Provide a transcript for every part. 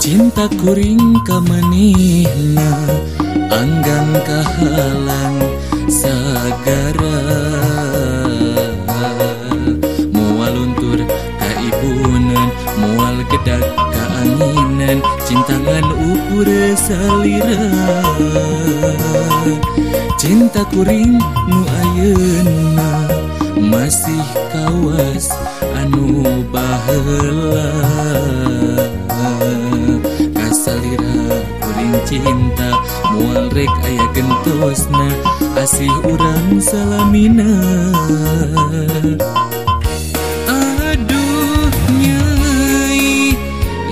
Cinta kuring ka manehna anggang kahalang sagara, moal luntur ka ibunan, moal gedag ka anginan, cintangan ukur salira. Cinta kuring nu ayeuna masih kawas anu baheula, kasalira kuring cinta moal rek aya gentosna asih urang salamina. Aduh nyai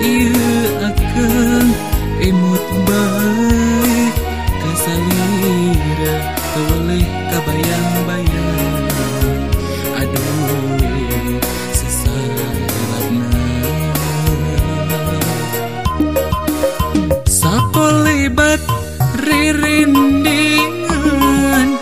ieu akeun emut bae kasalira toleh kabayang-bayang. Aduh sesarapna sakolebat ririndingan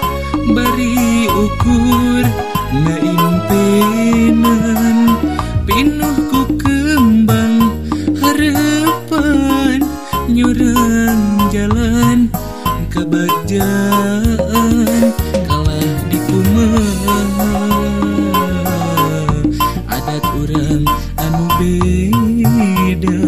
bari ukur ngaimpenan, pinuh ku kembang harapan nyurang jalan kebagjaan kalah di kumaha adat urang anu beda.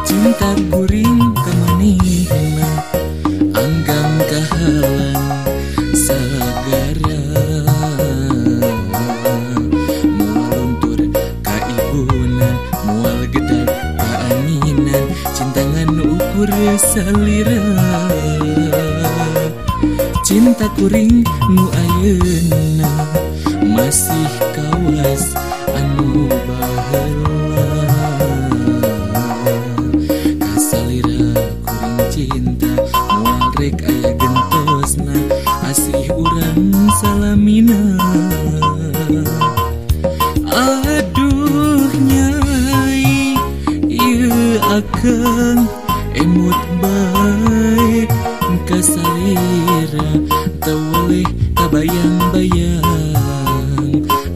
Cinta kuring ka manehna anggang kahalang sagara, moal luntur ka ibuna, moal gedag ka anginan, cintangan ukur salira. Cinta kuring nu ayeuna masih kawas anu baheula, cinta moal rek aya gentosna asih urang salamina. Aduh nyai ieu akeun emut bae kasalira teu kabayang-bayang.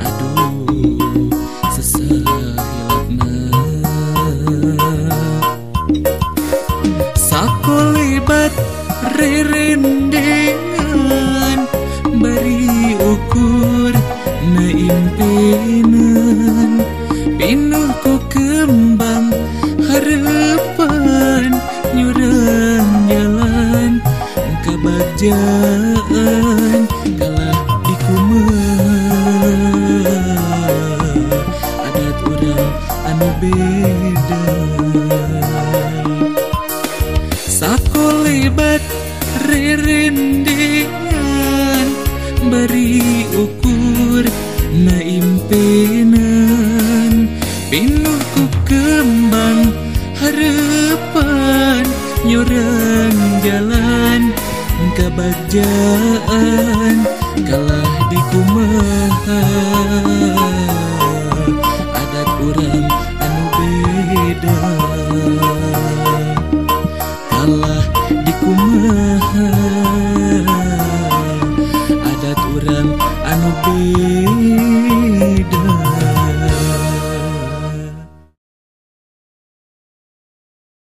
Aduh sesahilapna sakolebat ririndingan bari ukur naimpenan, pinuh ku kembang harapan nyurang jalan kebagjaan kalah di kumaha adat urang anu beda. Sakolebat ririndingan bari ukur naimpenan, pinuh ku kembang harapan nyurang jalan kebagjaan kalah di kumaha adat urang anu beda. Kalah di kumaha adat urang anu beda.